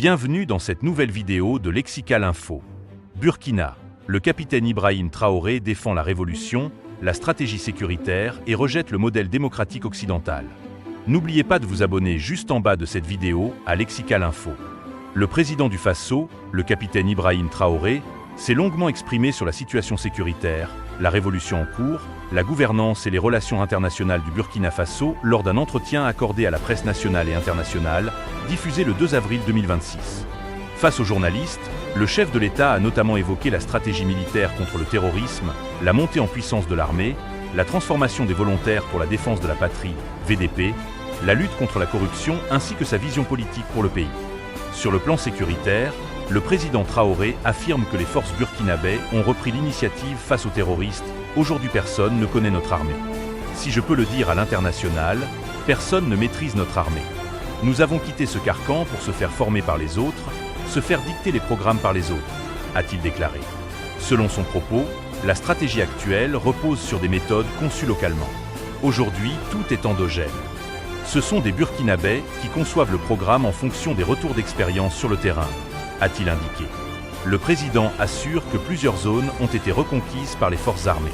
Bienvenue dans cette nouvelle vidéo de Lexical Info. Burkina. Le capitaine Ibrahim Traoré défend la révolution, la stratégie sécuritaire et rejette le modèle démocratique occidental. N'oubliez pas de vous abonner juste en bas de cette vidéo à Lexical Info. Le président du Faso, le capitaine Ibrahim Traoré, s'est longuement exprimé sur la situation sécuritaire, la révolution en cours, la gouvernance et les relations internationales du Burkina Faso lors d'un entretien accordé à la presse nationale et internationale, diffusé le 2 avril 2026. Face aux journalistes, le chef de l'État a notamment évoqué la stratégie militaire contre le terrorisme, la montée en puissance de l'armée, la transformation des volontaires pour la défense de la patrie, VDP, la lutte contre la corruption ainsi que sa vision politique pour le pays. Sur le plan sécuritaire, le président Traoré affirme que les forces burkinabè ont repris l'initiative face aux terroristes. Aujourd'hui, personne ne connaît notre armée. Si je peux le dire à l'international, personne ne maîtrise notre armée. Nous avons quitté ce carcan pour se faire former par les autres, se faire dicter les programmes par les autres, a-t-il déclaré. Selon son propos, la stratégie actuelle repose sur des méthodes conçues localement. Aujourd'hui, tout est endogène. Ce sont des Burkinabè qui conçoivent le programme en fonction des retours d'expérience sur le terrain, a-t-il indiqué. Le président assure que plusieurs zones ont été reconquises par les forces armées.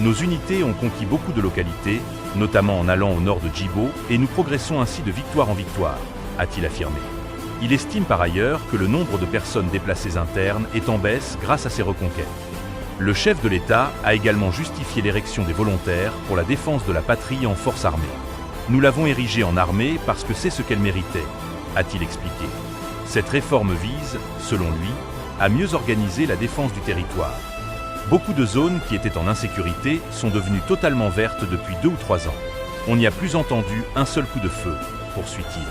Nos unités ont conquis beaucoup de localités, notamment en allant au nord de Djibo, et nous progressons ainsi de victoire en victoire, a-t-il affirmé. Il estime par ailleurs que le nombre de personnes déplacées internes est en baisse grâce à ces reconquêtes. Le chef de l'État a également justifié l'érection des volontaires pour la défense de la patrie en force armée. Nous l'avons érigée en armée parce que c'est ce qu'elle méritait, a-t-il expliqué. Cette réforme vise, selon lui, à mieux organiser la défense du territoire. Beaucoup de zones qui étaient en insécurité sont devenues totalement vertes depuis 2 ou 3 ans. On n'y a plus entendu un seul coup de feu, poursuit-il.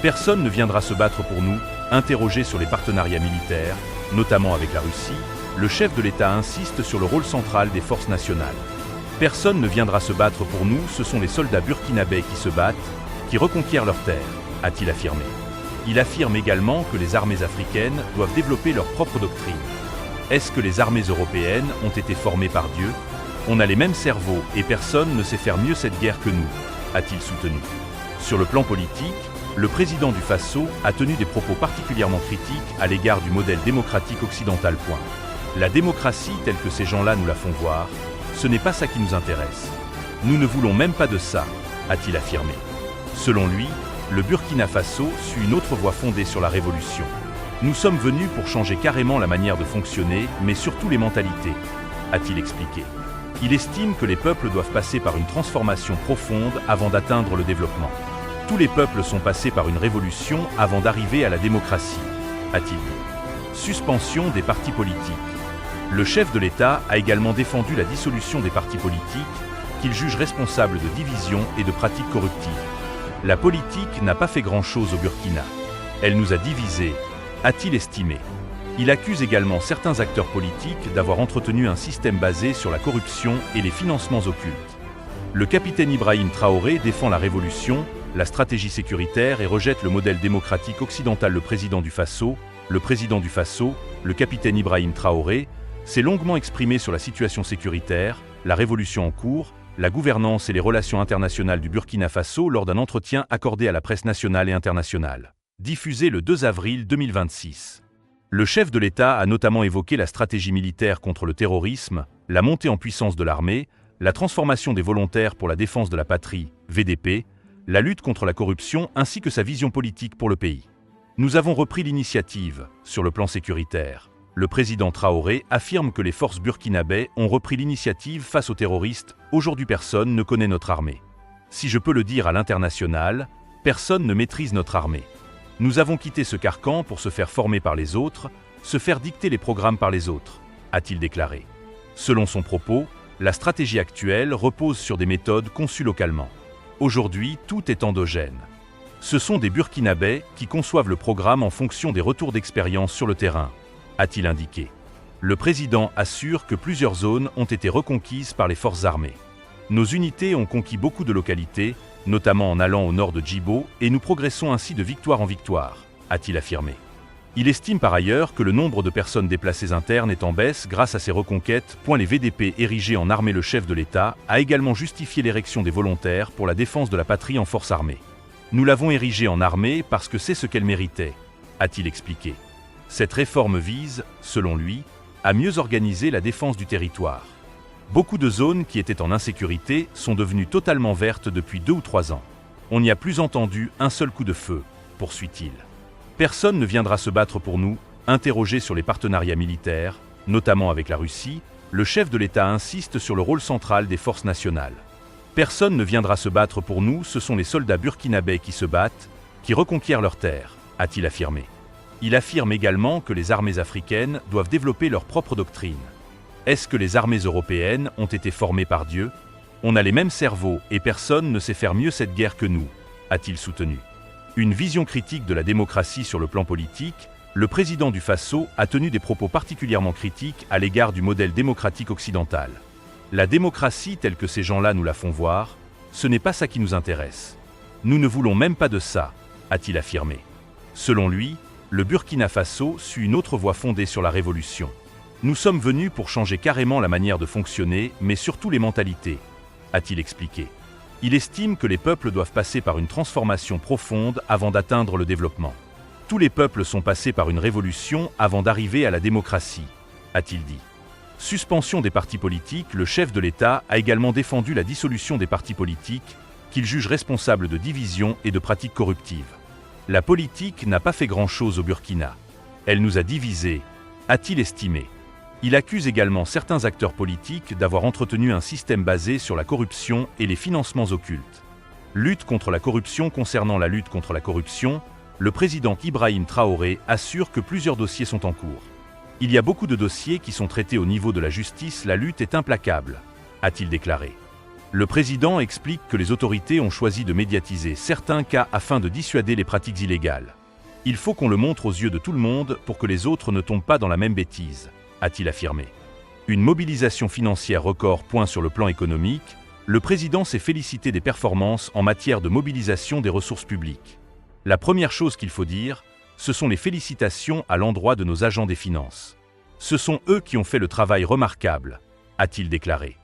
Personne ne viendra se battre pour nous. Interrogé sur les partenariats militaires, notamment avec la Russie, le chef de l'État insiste sur le rôle central des forces nationales. Personne ne viendra se battre pour nous, ce sont les soldats burkinabè qui se battent, qui reconquièrent leurs terres, a-t-il affirmé. Il affirme également que les armées africaines doivent développer leur propre doctrine. Est-ce que les armées européennes ont été formées par Dieu? On a les mêmes cerveaux et personne ne sait faire mieux cette guerre que nous, a-t-il soutenu. Sur le plan politique, le président du Faso a tenu des propos particulièrement critiques à l'égard du modèle démocratique occidental. La démocratie telle que ces gens-là nous la font voir, ce n'est pas ça qui nous intéresse. Nous ne voulons même pas de ça, a-t-il affirmé. Selon lui, le Burkina Faso suit une autre voie fondée sur la révolution. Nous sommes venus pour changer carrément la manière de fonctionner, mais surtout les mentalités, a-t-il expliqué. Il estime que les peuples doivent passer par une transformation profonde avant d'atteindre le développement. Tous les peuples sont passés par une révolution avant d'arriver à la démocratie, a-t-il dit. Suspension des partis politiques. Le chef de l'État a également défendu la dissolution des partis politiques, qu'il juge responsables de divisions et de pratiques corruptives. La politique n'a pas fait grand-chose au Burkina. Elle nous a divisés, a-t-il estimé. Il accuse également certains acteurs politiques d'avoir entretenu un système basé sur la corruption et les financements occultes. Le capitaine Ibrahim Traoré défend la révolution, la stratégie sécuritaire et rejette le modèle démocratique occidental. Le président du Faso, le capitaine Ibrahim Traoré, s'est longuement exprimé sur la situation sécuritaire, la révolution en cours, la gouvernance et les relations internationales du Burkina Faso lors d'un entretien accordé à la presse nationale et internationale, diffusé le 2 avril 2026. Le chef de l'État a notamment évoqué la stratégie militaire contre le terrorisme, la montée en puissance de l'armée, la transformation des volontaires pour la défense de la patrie, VDP, la lutte contre la corruption ainsi que sa vision politique pour le pays. Nous avons repris l'initiative, sur le plan sécuritaire. Le président Traoré affirme que les forces burkinabè ont repris l'initiative face aux terroristes. Aujourd'hui, personne ne connaît notre armée. Si je peux le dire à l'international, personne ne maîtrise notre armée. Nous avons quitté ce carcan pour se faire former par les autres, se faire dicter les programmes par les autres, a-t-il déclaré. Selon son propos, la stratégie actuelle repose sur des méthodes conçues localement. Aujourd'hui, tout est endogène. Ce sont des Burkinabè qui conçoivent le programme en fonction des retours d'expérience sur le terrain, a-t-il indiqué. Le président assure que plusieurs zones ont été reconquises par les forces armées. Nos unités ont conquis beaucoup de localités, notamment en allant au nord de Djibo, et nous progressons ainsi de victoire en victoire, a-t-il affirmé. Il estime par ailleurs que le nombre de personnes déplacées internes est en baisse grâce à ces reconquêtes. Les VDP érigés en armée. Le chef de l'État a également justifié l'érection des volontaires pour la défense de la patrie en force armée. Nous l'avons érigée en armée parce que c'est ce qu'elle méritait, a-t-il expliqué. Cette réforme vise, selon lui, à mieux organiser la défense du territoire. Beaucoup de zones qui étaient en insécurité sont devenues totalement vertes depuis 2 ou 3 ans. On n'y a plus entendu un seul coup de feu, poursuit-il. Personne ne viendra se battre pour nous. Interrogé sur les partenariats militaires, notamment avec la Russie, le chef de l'État insiste sur le rôle central des forces nationales. Personne ne viendra se battre pour nous, ce sont les soldats burkinabés qui se battent, qui reconquièrent leurs terres, a-t-il affirmé. Il affirme également que les armées africaines doivent développer leur propre doctrine. Est-ce que les armées européennes ont été formées par Dieu? On a les mêmes cerveaux et personne ne sait faire mieux cette guerre que nous, a-t-il soutenu. Une vision critique de la démocratie sur le plan politique, le président du Faso a tenu des propos particulièrement critiques à l'égard du modèle démocratique occidental. La démocratie telle que ces gens-là nous la font voir, ce n'est pas ça qui nous intéresse. Nous ne voulons même pas de ça, a-t-il affirmé. Selon lui, le Burkina Faso suit une autre voie fondée sur la révolution. Nous sommes venus pour changer carrément la manière de fonctionner, mais surtout les mentalités, a-t-il expliqué. Il estime que les peuples doivent passer par une transformation profonde avant d'atteindre le développement. Tous les peuples sont passés par une révolution avant d'arriver à la démocratie, a-t-il dit. Suspension des partis politiques, le chef de l'État a également défendu la dissolution des partis politiques, qu'il juge responsables de divisions et de pratiques corruptives. La politique n'a pas fait grand-chose au Burkina. Elle nous a divisés, a-t-il estimé. Il accuse également certains acteurs politiques d'avoir entretenu un système basé sur la corruption et les financements occultes. Lutte contre la corruption. Concernant la lutte contre la corruption, le président Ibrahim Traoré assure que plusieurs dossiers sont en cours. Il y a beaucoup de dossiers qui sont traités au niveau de la justice, la lutte est implacable, a-t-il déclaré. Le président explique que les autorités ont choisi de médiatiser certains cas afin de dissuader les pratiques illégales. Il faut qu'on le montre aux yeux de tout le monde pour que les autres ne tombent pas dans la même bêtise, a-t-il affirmé. Une mobilisation financière record. Sur le plan économique, le président s'est félicité des performances en matière de mobilisation des ressources publiques. La première chose qu'il faut dire, ce sont les félicitations à l'endroit de nos agents des finances. Ce sont eux qui ont fait le travail remarquable, a-t-il déclaré.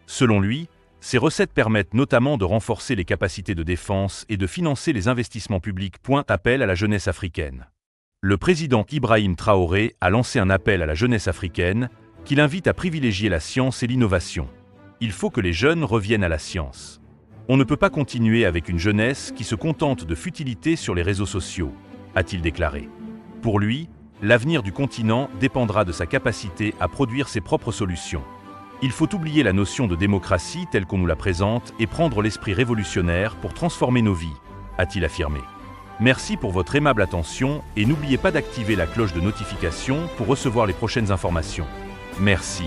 Selon lui, ces recettes permettent notamment de renforcer les capacités de défense et de financer les investissements publics. Appel à la jeunesse africaine. Le président Ibrahim Traoré a lancé un appel à la jeunesse africaine qu'il invite à privilégier la science et l'innovation. Il faut que les jeunes reviennent à la science. On ne peut pas continuer avec une jeunesse qui se contente de futilités sur les réseaux sociaux, a-t-il déclaré. Pour lui, l'avenir du continent dépendra de sa capacité à produire ses propres solutions. Il faut oublier la notion de démocratie telle qu'on nous la présente et prendre l'esprit révolutionnaire pour transformer nos vies, a-t-il affirmé. Merci pour votre aimable attention et n'oubliez pas d'activer la cloche de notification pour recevoir les prochaines informations. Merci.